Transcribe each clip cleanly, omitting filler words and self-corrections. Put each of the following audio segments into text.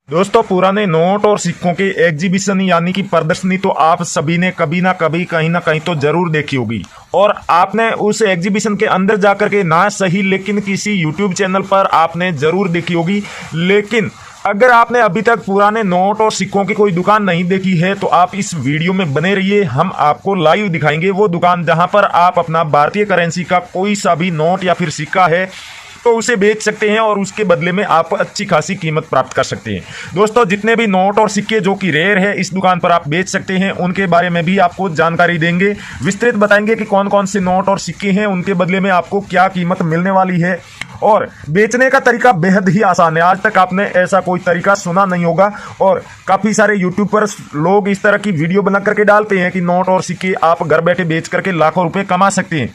दोस्तों, पुराने नोट और सिक्कों की एग्जीबिशन यानी कि प्रदर्शनी तो आप सभी ने कभी ना कभी कहीं ना कहीं तो जरूर देखी होगी। और आपने उस एग्जीबिशन के अंदर जाकर के ना सही लेकिन किसी यूट्यूब चैनल पर आपने जरूर देखी होगी। लेकिन अगर आपने अभी तक पुराने नोट और सिक्कों की कोई दुकान नहीं देखी है तो आप इस वीडियो में बने रहिए। हम आपको लाइव दिखाएंगे वो दुकान जहां पर आप अपना भारतीय करेंसी का कोई सा भी नोट या फिर सिक्का है तो उसे बेच सकते हैं और उसके बदले में आप अच्छी खासी कीमत प्राप्त कर सकते हैं। दोस्तों, जितने भी नोट और सिक्के जो कि रेयर है इस दुकान पर आप बेच सकते हैं उनके बारे में भी आपको जानकारी देंगे। विस्तृत बताएंगे कि कौन कौन से नोट और सिक्के हैं, उनके बदले में आपको क्या कीमत मिलने वाली है। और बेचने का तरीका बेहद ही आसान है। आज तक आपने ऐसा कोई तरीका सुना नहीं होगा। और काफी सारे यूट्यूब पर लोग इस तरह की वीडियो बना करके डालते हैं कि नोट और सिक्के आप घर बैठे बेच करके लाखों रुपए कमा सकते हैं।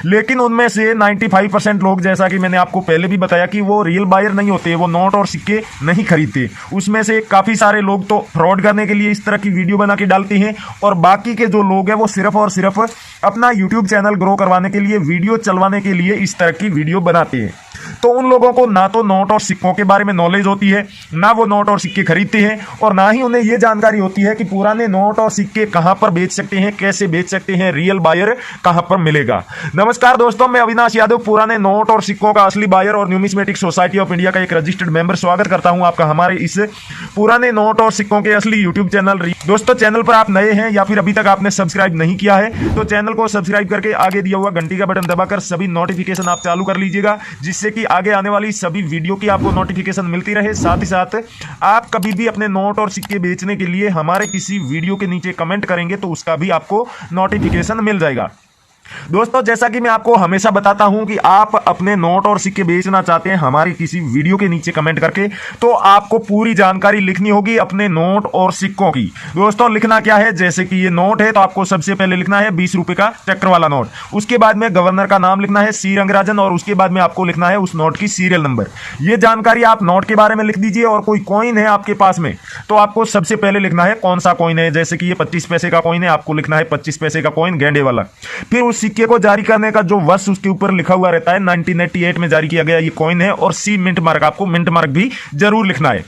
लेकिन उनमें से 95% लोग, जैसा कि मैंने आपको पहले भी बताया, कि वो रियल बायर नहीं होते, वो नोट और सिक्के नहीं खरीदते। उसमें से काफी सारे लोग तो फ्रॉड करने के लिए इस तरह की वीडियो बना के डालते हैं और बाकी के जो लोग हैं वो सिर्फ और सिर्फ अपना यूट्यूब चैनल ग्रो करवाने के लिए, वीडियो चलवाने के लिए इस तरह की वीडियो बनाते हैं। तो उन लोगों को ना तो नोट और सिक्कों के बारे में नॉलेज होती है, ना वो नोट और सिक्के खरीदते हैं, और ना ही उन्हें यह जानकारी होती है कि पुराने नोट और सिक्के कहां पर बेच सकते हैं, कैसे बेच सकते हैं, रियल बायर कहां पर मिलेगा। नमस्कार दोस्तों, मैं अविनाश यादव, पुराने नोट और सिक्कों का असली बायर और न्यूमिस्मेटिक सोसाइटी ऑफ इंडिया का एक रजिस्टर्ड मेंबर, स्वागत करता हूं आपका हमारे इस पुराने नोट और सिक्कों के असली यूट्यूब चैनल। दोस्तों, चैनल पर आप नए हैं या फिर अभी तक आपने सब्सक्राइब नहीं किया है तो चैनल को सब्सक्राइब करके आगे दिया हुआ घंटी का बटन दबाकर सभी नोटिफिकेशन आप चालू कर लीजिएगा, जिससे कि आगे आने वाली सभी वीडियो की आपको नोटिफिकेशन मिलती रहे। साथ ही साथ आप कभी भी अपने नोट और सिक्के बेचने के लिए हमारे किसी वीडियो के नीचे कमेंट करेंगे तो उसका भी आपको नोटिफिकेशन मिल जाएगा। दोस्तों, जैसा कि मैं आपको हमेशा बताता हूं कि आप अपने नोट और सिक्के बेचना चाहते हैं हमारी किसी वीडियो के नीचे कमेंट करके, तो आपको पूरी जानकारी लिखनी होगी अपने नोट और सिक्कों की। दोस्तों, लिखना क्या है, जैसे कि ये नोट है तो आपको सबसे पहले लिखना है 20 रुपए का ट्रैक्टर वाला नोट। उसके बाद में गवर्नर का नाम लिखना है सी रंगराजन, और उसके बाद में आपको लिखना है उस नोट की सीरियल नंबर। ये जानकारी आप नोट के बारे में लिख दीजिए। और कोई कॉइन है आपके पास में तो आपको सबसे पहले लिखना है कौन सा कॉइन है। जैसे कि ये 25 पैसे का कॉइन है, आपको लिखना है 25 पैसे का कॉइन, गेंडे वाला। फिर उस सिक्के को जारी करने का जो वर्ष उसके ऊपर लिखा हुआ रहता है, 1988 में जारी किया गया ये कॉइन है, और सी मिंट मार्क, आपको मिंट मार्क भी जरूर लिखना है।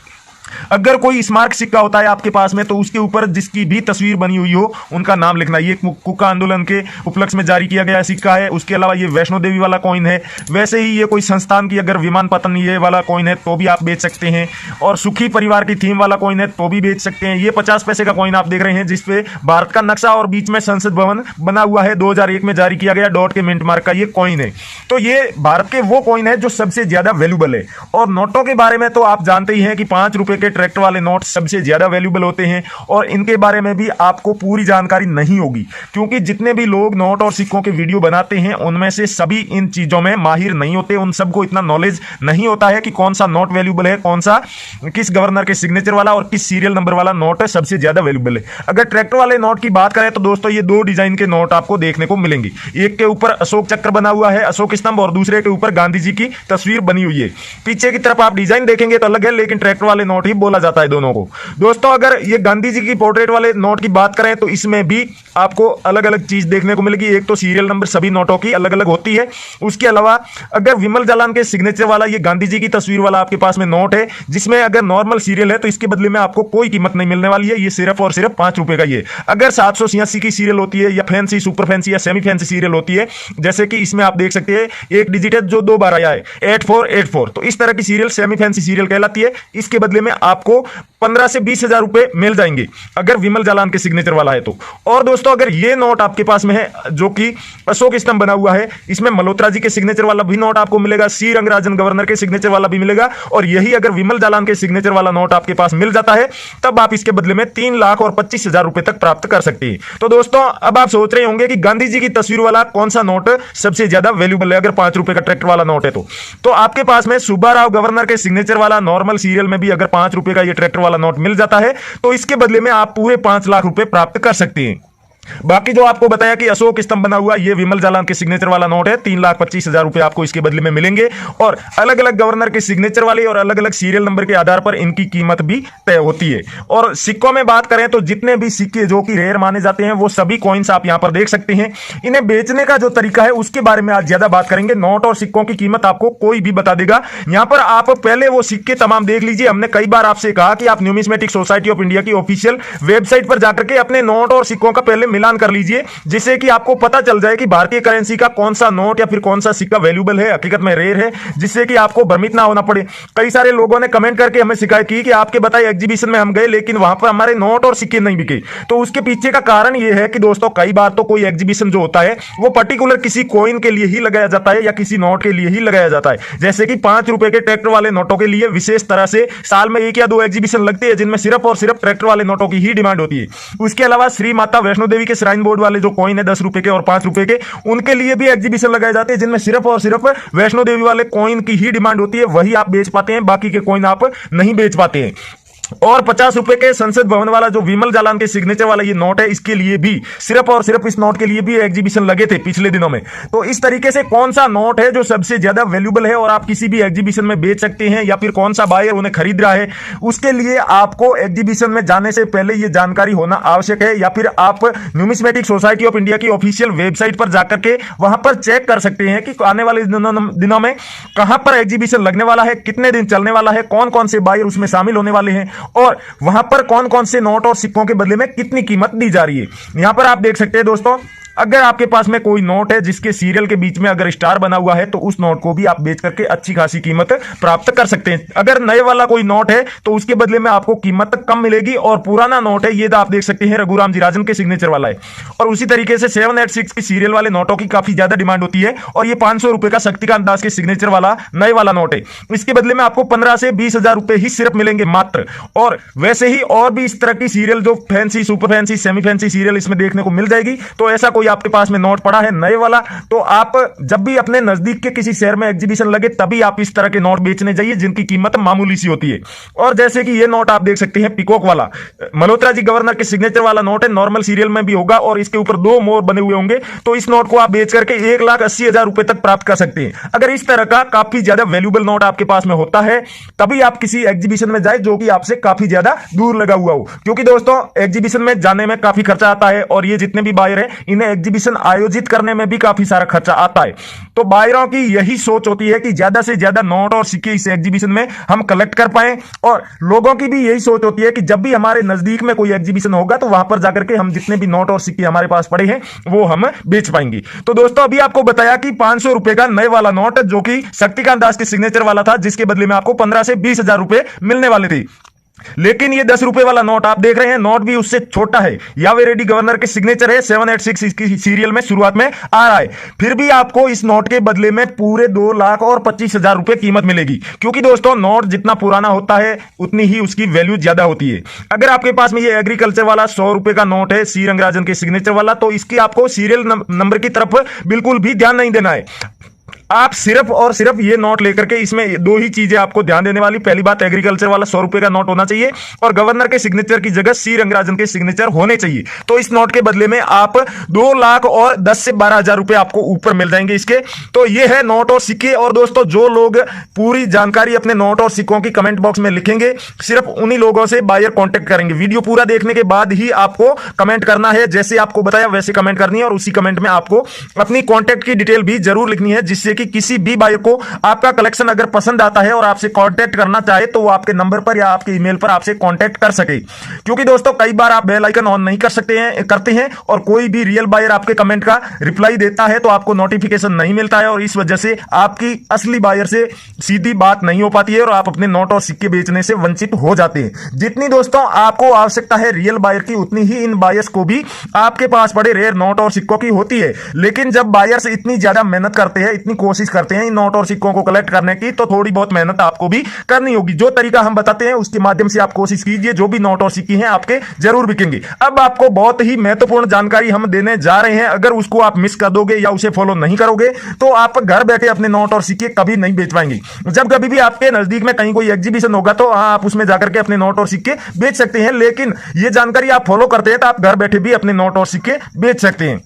अगर कोई स्मारक सिक्का होता है आपके पास में तो उसके ऊपर जिसकी भी तस्वीर बनी हुई हो उनका नाम लिखना। ये कुका आंदोलन के उपलक्ष्य में जारी किया गया सिक्का है। उसके अलावा ये वैष्णो देवी वाला कॉइन है। वैसे ही ये कोई संस्थान की अगर विमान पतन ये वाला कॉइन है तो भी आप बेच सकते हैं। और सुखी परिवार की थीम वाला कॉइन है तो भी बेच सकते हैं। ये 50 पैसे का कॉइन आप देख रहे हैं जिसपे भारत का नक्शा और बीच में संसद भवन बना हुआ है, 2001 में जारी किया गया डॉट के मिंट मार्क का ये कॉइन है। तो ये भारत के वो कॉइन है जो सबसे ज्यादा वैल्यूबल है। और नोटों के बारे में तो आप जानते ही हैं कि 5 रुपए के ट्रैक्टर वाले नोट सबसे ज्यादा वैल्यूबल होते हैं, और इनके बारे में भी आपको पूरी जानकारी नहीं होगी, क्योंकि जितने भी लोग नोट और सिक्कों के वीडियो बनाते हैं उनमें से सभी इन चीजों में माहिर नहीं होते। उन सबको इतना नॉलेज नहीं होता है कि कौन सा नोट वैल्यूबल है, कौन सा किस गवर्नर के सिग्नेचर वाला और किस सीरियल नंबर वाला नोट सबसे ज्यादा वैल्यूबल है। अगर ट्रैक्टर वाले नोट की बात करें तो दोस्तों ये 2 डिजाइन के नोट आपको देखने को मिलेंगे। एक के ऊपर अशोक चक्र बना हुआ है, अशोक स्तंभ, और दूसरे के ऊपर गांधी जी की तस्वीर बनी हुई है। पीछे की तरफ आप डिजाइन देखेंगे तो अलग है, लेकिन ट्रैक्टर वाले नोट ही बोला जाता है दोनों को। दोस्तों, अगर ये गांधी जी की पोर्ट्रेट वाले नोट की बात करें तो इसमें भी आपको अलग अलग चीज देखने को मिलेगी। एक तो सीरियल नंबर सभी नोटों की अलग अलग होती है। उसके अलावा अगर विमल जालान के सिग्नेचर वाला ये गांधी जी की तस्वीर वाला आपके पास में नोट है जिसमें अगर नॉर्मल सीरियल है तो इसके बदले में आपको कोई कीमत नहीं मिलने वाली है। ये सिर्फ और सिर्फ 5 रुपए का ये। अगर 786 की सीरियल होती है या फैंसी, सुपर फैंसी या सेमी फैंसी सीरियल होती है, जैसे कि इसमें आप देख सकते हैं एक डिजिट है जो 2 बार आया है, 8484, तो इस तरह की सीरियल सेमी फैंसी सीरियल कहलाती है। इसके बदले में आपको 15 से 20 हजार रुपए मिल जाएंगे अगर विमल जालान के सिग्नेचर वाला है तो। और दोस्तों, अगर ये नोट आपके पास में है जो कि अशोक स्तंभ बना हुआ है, इसमें मल्होत्रा जी के सिग्नेचर वाला भी नोट आपको मिलेगा, सी रंगराजन गवर्नर के सिग्नेचर वाला भी मिलेगा, और यही अगर विमल जालान के सिग्नेचर वाला नोट आपके पास मिल जाता है तब आप इसके बदले में 3,25,000 रुपए तक प्राप्त कर सकते हैं। तो दोस्तों, अब आप सोच रहे होंगे कि गांधी जी की तस्वीर वाला कौन सा नोट सबसे ज्यादा वैल्यूबल है अगर 5 रुपए का ट्रैक्टर वाला नोट है तो आपके पास में सुब्बाराव गवर्नर के सिग्नेचर वाला नॉर्मल सीरियल में भी अगर 5 रुपए का ये ट्रैक्टर वाला नोट मिल जाता है तो इसके बदले में आप पूरे 5 लाख रुपए प्राप्त कर सकते हैं। बाकी जो आपको बताया कि अशोक स्तंभ बना हुआ, ये विमल जालान के सिग्नेचर वाला नोट है। 3,25,000 रुपए आपको इसके बदले में मिलेंगे और अलग अलग गवर्नर के सिग्नेचर वाले और अलग अलग सीरियल नंबर के आधार पर इनकी कीमत भी तय होती है। और सिक्कों में बात करें तो जितने भी सिक्के जो कि रेयर माने जाते हैं वो सभी कॉइन्स आप यहां पर देख सकते हैं। इन्हें बेचने का जो तरीका है उसके बारे में आज ज्यादा बात करेंगे। नोट और सिक्कों की कीमत आपको कोई भी बता देगा। यहां पर आप पहले वो सिक्के तमाम देख लीजिए। हमने कई बार आपसे कहा कि आप न्यूमिस्मेटिक सोसाइटी ऑफ इंडिया की ऑफिशियल वेबसाइट पर जाकर के अपने नोट और सिक्कों का पहले मिलान कर लीजिए, जिससे कि आपको पता चल जाए कि भारतीय करेंसी का कौन सा नोट या फिर कौन सा सिक्का वैल्यूएबल है, हकीकत में रेयर है, जिससे कि आपको भ्रमित ना होना पड़े। कई सारे लोगों ने कमेंट करके हमें शिकायत की कि आपके बताए एग्जीबिशन में हम गए लेकिन वहां पर हमारे नोट और सिक्के नहीं बिके। तो उसके पीछे का कारण यह है कि दोस्तों कई बार तो कोई एग्जीबिशन जो होता है वो पर्टिकुलर किसी कॉइन के लिए ही लगाया जाता है या किसी नोट के लिए ही लगाया जाता है। जैसे कि 5 रुपए के ट्रैक्टर वाले नोटों के लिए विशेष तरह से साल में 1 या 2 एग्जीबिशन लगते हैं जिनमें सिर्फ और सिर्फ ट्रैक्टर वाले नोटों की ही डिमांड होती है। उसके अलावा श्री माता वैष्णो देवी के श्राइन बोर्ड वाले जो कॉइन है 10 रुपए के और 5 रुपए के, उनके लिए भी एग्जीबिशन लगाए जाते हैं जिनमें सिर्फ और सिर्फ वैष्णो देवी वाले कॉइन की ही डिमांड होती है, वही आप बेच पाते हैं, बाकी के कॉइन आप नहीं बेच पाते हैं। और 50 रुपए के संसद भवन वाला जो विमल जालान के सिग्नेचर वाला ये नोट है, इसके लिए भी सिर्फ और सिर्फ इस नोट के लिए भी एग्जीबिशन लगे थे पिछले दिनों में। तो इस तरीके से कौन सा नोट है जो सबसे ज्यादा वैल्यूएबल है और आप किसी भी एग्जीबिशन में बेच सकते हैं या फिर कौन सा बायर उन्हें खरीद रहा है, उसके लिए आपको एग्जीबिशन में जाने से पहले ये जानकारी होना आवश्यक है। या फिर आप न्यूमिस्मेटिक सोसाइटी ऑफ इंडिया की ऑफिशियल वेबसाइट पर जाकर के वहां पर चेक कर सकते हैं कि आने वाले दिनों में कहां पर एग्जीबिशन लगने वाला है, कितने दिन चलने वाला है, कौन कौन से बायर उसमें शामिल होने वाले हैं और वहां पर कौन कौन से नोट और सिक्कों के बदले में कितनी कीमत दी जा रही है। यहां पर आप देख सकते हैं दोस्तों, अगर आपके पास में कोई नोट है जिसके सीरियल के बीच में अगर स्टार बना हुआ है तो उस नोट को भी आप बेच करके अच्छी खासी कीमत प्राप्त कर सकते हैं। अगर नए वाला कोई नोट है तो उसके बदले में आपको कीमत कम मिलेगी और पुराना नोट है ये तो आप देख सकते हैं रघुराम जी राजन के सिग्नेचर वाला है। और उसी तरीके से 786 की सीरियल वाले नोटों की काफी ज्यादा डिमांड होती है और ये 500 रुपए का शक्तिकांत दास के सिग्नेचर वाला नए वाला नोट है, इसके बदले में आपको 15 से 20,000 रुपए ही सिर्फ मिलेंगे मात्र। और वैसे ही और भी इस तरह की सीरियल जो fancy, super fancy, semi fancy serial इसमें देखने को मिल जाएगी। तो ऐसा कोई आपके पास में नोट पड़ा है नए वाला तो आप जब भी अपने नजदीक के किसी शहर में एग्जीबिशन लगे तभी आप इस तरह के नोट बेचने जाइए जिनकी कीमत मामूली सी होती है। और जैसे कि ये नोट आप देख सकते हैं पिकॉक वाला, मल्होत्रा जी गवर्नर के सिग्नेचर वाला नोट है, नॉर्मल सीरियल में भी होगा और इसके ऊपर 2 मोर बने हुए होंगे। तो इस नोट को आप बेच करके 1,80,000 रुपए तक प्राप्त कर सकते हैं। अगर इस तरह का काफी ज्यादा वैल्यूएबल नोट आपके पास में होता है तभी आप किसी एग्जीबिशन में जाए जो कि आपसे काफी ज्यादा दूर लगा हुआ हो, क्योंकि दोस्तों एग्जीबिशन में जाने में काफी खर्चा आता है और ये जितने भी बायर हैं इन्हें एग्जीबिशन आयोजित करने में भी काफी सारा खर्चा आता है। तो बायरों की यही सोच होती है कि ज्यादा से ज्यादा नोट और सिक्के इस एग्जीबिशन में हम कलेक्ट कर पाएं और लोगों की भी यही सोच होती है कि जब भी हमारे नजदीक में कोई एग्जीबिशन होगा तो वहां पर जाकर के हम जितने भी नोट और सिक्के हमारे पास पड़े हैं वो हम बेच पाएंगे। तो दोस्तों अभी आपको बताया कि 500 रुपए का नए वाला नोट जो कि शक्तिकांत दास के सिग्नेचर वाला था जिसके बदले में आपको 15 से 20,000 रुपए मिलने वाले थे, लेकिन ये 10 रुपए वाला नोट आप देख रहे हैं नोट भी उससे छोटा है। यावे रेड्डी गवर्नर के सिग्नेचर है, 786 इसकी सीरियल में शुरुआत में आ रहा है, फिर भी आपको इस नोट के बदले में पूरे 2,25,000 रुपए कीमत मिलेगी, क्योंकि दोस्तों नोट जितना पुराना होता है उतनी ही उसकी वैल्यू ज्यादा होती है। अगर आपके पास में ये एग्रीकल्चर वाला 100 रुपए का नोट है सी रंगराजन के सिग्नेचर वाला, तो इसकी आपको सीरियल नंबर की तरफ बिल्कुल भी ध्यान नहीं देना है। आप सिर्फ और सिर्फ ये नोट लेकर के इसमें 2 ही चीजें आपको ध्यान देने वाली, पहली बात एग्रीकल्चर वाला 100 रुपए का नोट होना चाहिए और गवर्नर के सिग्नेचर की जगह सी रंगराजन के सिग्नेचर होने चाहिए। तो इस नोट के बदले में आप 2,10,000 से 12,000 रुपए आपको ऊपर मिल जाएंगे इसके। तो ये है नोट और सिक्के। और दोस्तों जो लोग पूरी जानकारी अपने नोट और सिक्कों की कमेंट बॉक्स में लिखेंगे सिर्फ उन्हीं लोगों से बायर कॉन्टेक्ट करेंगे। वीडियो पूरा देखने के बाद ही आपको कमेंट करना है, जैसे आपको बताया वैसे कमेंट करनी है और उसी कमेंट में आपको अपनी कॉन्टेक्ट की डिटेल भी जरूर लिखनी है, जिससे कि किसी भी बायर को आपका कलेक्शन अगर पसंद आता है और आपसे कांटेक्ट करना चाहे तो वो आपके नंबर पर या आपके ईमेल पर आपसे कांटेक्ट कर सके। क्योंकि दोस्तों कई बार आप बेल आइकन ऑन नहीं करते हैं और कोई भी रियल बायर आपके कमेंट का रिप्लाई देता है तो आपको नोटिफिकेशन नहीं मिलता है और इस वजह से आपकी असली बायर से सीधी बात नहीं हो पाती है और आप अपने नोट और सिक्के बेचने से वंचित हो जाते हैं। जितनी दोस्तों आपको आवश्यकता है रियल बायर की उतनी ही इन बायर्स को भी आपके पास पड़े रेयर नोट और सिक्कों की होती है। लेकिन जब बायर्स इतनी ज्यादा मेहनत करते हैं, इतनी कोशिश करते हैं इन नोट और सिक्कों को कलेक्ट करने की, तो थोड़ी बहुत मेहनत आपको भी करनी होगी। जो तरीका हम बताते हैं उसके माध्यम से आप कोशिश कीजिए, जो भी नोट और सिक्के हैं आपके जरूर बिकेंगे। अब आपको बहुत ही महत्वपूर्ण जानकारी हम देने जा रहे हैं, अगर उसको आप मिस कर दोगे या उसे फॉलो नहीं करोगे तो आप घर बैठे अपने नोट और सिक्के कभी नहीं बेच पाएंगे। जब कभी भी आपके नजदीक में कहीं कोई एग्जीबिशन होगा तो आप उसमें जाकर के अपने नोट और सिक्के बेच सकते हैं, लेकिन ये जानकारी आप फॉलो करते हैं तो आप घर बैठे भी अपने नोट और सिक्के बेच सकते हैं।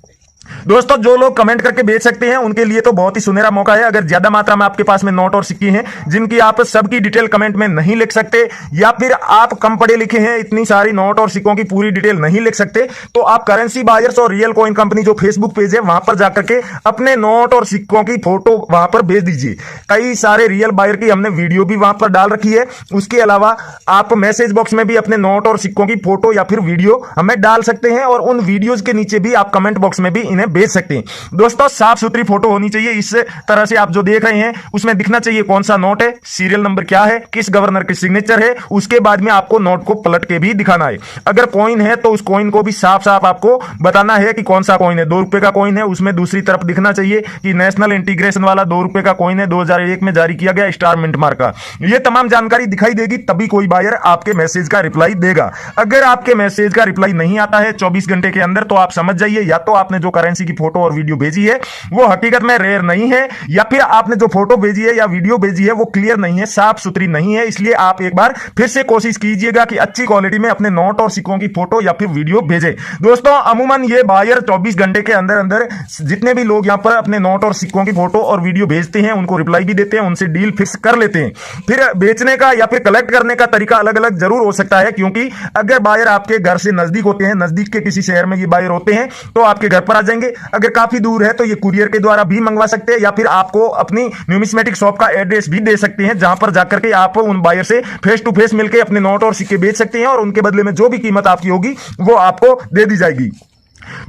दोस्तों, जो लोग कमेंट करके बेच सकते हैं उनके लिए तो बहुत ही सुनहरा मौका है। अगर ज्यादा मात्रा में आपके पास में नोट और सिक्के हैं जिनकी आप सबकी डिटेल कमेंट में नहीं लिख सकते, या फिर आप कम पढ़े लिखे हैं, इतनी सारी नोट और सिक्कों की पूरी डिटेल नहीं लिख सकते, तो आप करेंसी बायर्स और रियल कॉइन कंपनी जो फेसबुक पेज है वहां पर जाकर के अपने नोट और सिक्कों की फोटो वहां पर भेज दीजिए। कई सारे रियल बायर की हमने वीडियो भी वहां पर डाल रखी है। उसके अलावा आप मैसेज बॉक्स में भी अपने नोट और सिक्कों की फोटो या फिर वीडियो हमें डाल सकते हैं, और उन वीडियोज के नीचे भी आप कमेंट बॉक्स में भी इन्हें भेज सकते हैं। दोस्तों, साफ सुथरी फोटो होनी चाहिए। इस तरह से आप जो देख रहे हैं उसमें दिखना चाहिए कौन सा नोट है, सीरियल नंबर क्या है, किस गवर्नर की सिग्नेचर है। उसके बाद में आपको नोट को पलट के भी दिखाना है। अगर कॉइन है तो उस कॉइन को भी साफ साफ आपको बताना है कि कौन सा कॉइन है। 2 रुपए का कॉइन है, उसमें दूसरी तरफ दिखना चाहिए कि नेशनल इंटीग्रेशन वाला 2 रुपए का कॉइन है, 2001 में जारी किया गया, स्टार मिंट मार्क का। यह तमाम जानकारी दिखाई देगी तभी कोई बायर आपके मैसेज का रिप्लाई देगा। अगर आपके मैसेज का रिप्लाई नहीं आता है 24 घंटे के अंदर, तो आप समझ जाइए या तो आपने जो करेंसी की फोटो और वीडियो भेजी है वो हकीकत में रेयर नहीं है, या फिर आपने जो फोटो भेजी है या वीडियो भेजी है वो क्लियर नहीं है, साफ सुथरी नहीं है। इसलिए आप एक बार फिर से कोशिश कीजिएगा कि अच्छी क्वालिटी में अपने नोट और सिक्कों की फोटो या फिर वीडियो भेजें। दोस्तों, अमूमन ये बायर 24 घंटे के अंदर अंदर जितने भी लोग यहां पर अपने नोट और सिक्कों की फोटो और वीडियो भेजते हैं उनको रिप्लाई भी देते हैं, उनसे डील फिक्स कर लेते हैं। फिर बेचने का या फिर कलेक्ट करने का तरीका अलग अलग जरूर हो सकता है, क्योंकि अगर बायर आपके घर से नजदीक होते हैं, नजदीक के किसी शहर में ये बायर होते हैं तो आपके घर पर आ जाएंगे। अगर काफी दूर है तो ये कुरियर के द्वारा भी मंगवा सकते हैं, या फिर आपको अपनी न्यूमिस्मेटिक शॉप का एड्रेस भी दे सकते हैं, जहां पर जाकर के आप उन बायर से फेस टू फेस मिलकर अपने नोट और सिक्के बेच सकते हैं, और उनके बदले में जो भी कीमत आपकी होगी वो आपको दे दी जाएगी।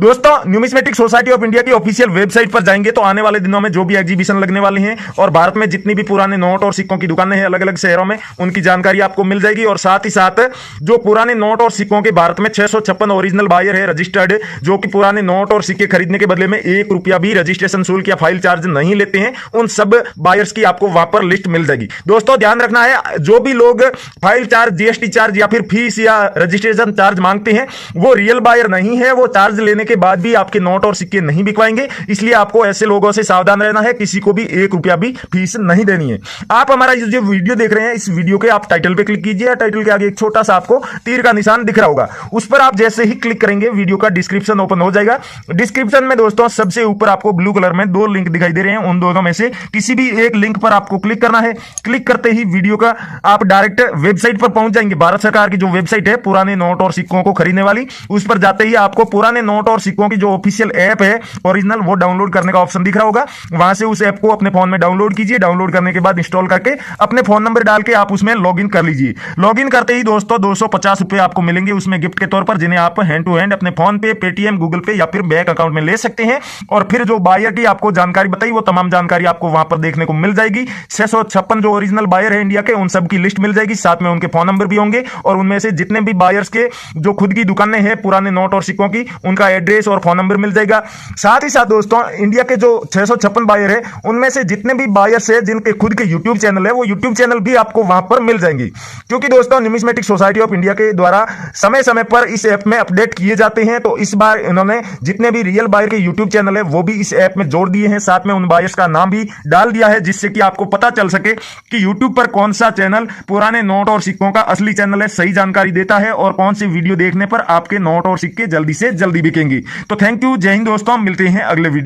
दोस्तों, न्यूमिस्मेटिक सोसाइटी ऑफ इंडिया की ऑफिशियल वेबसाइट पर जाएंगे तो आने वाले दिनों में जो भी एग्जीबिशन लगने वाले हैं और भारत में जितनी भी पुराने नोट और सिक्कों की दुकानें हैं अलग अलग शहरों में, उनकी जानकारी आपको मिल जाएगी। और साथ ही साथ जो पुराने नोट और सिक्कों के भारत में 656 ओरिजिनल बायर है रजिस्टर्ड, जो कि पुराने नोट और सिक्के खरीदने के बदले में 1 रुपया भी रजिस्ट्रेशन शुल्क या फाइल चार्ज नहीं लेते हैं, उन सब बायर्स की आपको वहां पर लिस्ट मिल जाएगी। दोस्तों, ध्यान रखना है, जो भी लोग फाइल चार्ज, जीएसटी चार्ज या फिर फीस या रजिस्ट्रेशन चार्ज मांगते हैं वो रियल बायर नहीं है। वो चार्ज लेने के बाद भी आपके नोट और सिक्के नहीं बिकवाएंगे, इसलिए आपको ऐसे लोगों से सावधान रहना है। किसी को भी 1 रुपया भी फीस नहीं देनी है। आप हमारा जो वीडियो देख रहे हैं, इस वीडियो के आप टाइटल पे क्लिक कीजिए। टाइटल के आगे एक छोटा सा आपको तीर का निशान दिख रहा होगा, उस पर आप जैसे ही क्लिक करेंगे वीडियो का डिस्क्रिप्शन ओपन हो जाएगा। डिस्क्रिप्शन में दोस्तों सबसे ऊपर आपको ब्लू कलर में 2 लिंक दिखाई दे रहे हैं, उन दोनों में से किसी भी एक लिंक पर आपको क्लिक करना है। क्लिक करते ही वीडियो का आप डायरेक्ट वेबसाइट पर पहुंच जाएंगे। भारत सरकार की जो वेबसाइट है पुराने नोट और सिक्कों को खरीदने वाली, उस पर जाते ही आपको पुराने नोट और सिक्कों की जो ऑफिशियल ऐप है ओरिजिनल, वो डाउनलोड करने का ऑप्शन दिख रहा होगा। वहां से उस ऐप को अपने फोन में डाउनलोड कीजिए। डाउनलोड करने के बाद इंस्टॉल करके अपने फोन नंबर डाल के आप उसमें लॉगिन कर लीजिए। लॉगिन करते ही दोस्तों 250 रुपए आपको मिलेंगे उसमें गिफ्ट के तौर पर, जिन्हें आप हैंड टू हैंड अपने फोन पे, पेटीएम, गूगल पे या फिर बैंक अकाउंट में ले सकते हैं। और फिर जो बायर की आपको जानकारी बताई वो तमाम जानकारी आपको वहां पर देखने को मिल जाएगी। 656 जो ओरिजिनल बायर है इंडिया के, उन सब की लिस्ट मिल जाएगी, साथ में उनके फोन नंबर भी होंगे, और उनमें से जितने भी बायर्स के जो खुद की दुकानें हैं पुराने नोट और सिक्कों की, उनका एड्रेस और फोन नंबर मिल जाएगा। साथ ही साथ दोस्तों इंडिया के जो 656 बायर है उनमें से जितने भी बायर्स है जिनके खुद के यूट्यूब चैनल है, वो यूट्यूब चैनल भी आपको वहां पर मिल जाएंगे। क्योंकि दोस्तों न्यूमिस्मेटिक सोसाइटी ऑफ इंडिया के द्वारा समय समय पर इस ऐप में अपडेट किए जाते हैं, तो इस बार इन्होंने जितने भी रियल बायर के यूट्यूब चैनल है वो भी इस ऐप में जोड़ दिए हैं, साथ में उन बायर्स का नाम भी डाल दिया है, जिससे कि आपको पता चल सके कि यूट्यूब पर कौन सा चैनल पुराने नोट और सिक्कों का असली चैनल है, सही जानकारी देता है, और कौन सी वीडियो देखने पर आपके नोट और सिक्के जल्दी से जल्दी बिकेंगे। तो थैंक यू, जय हिंद दोस्तों, मिलते हैं अगले वीडियो।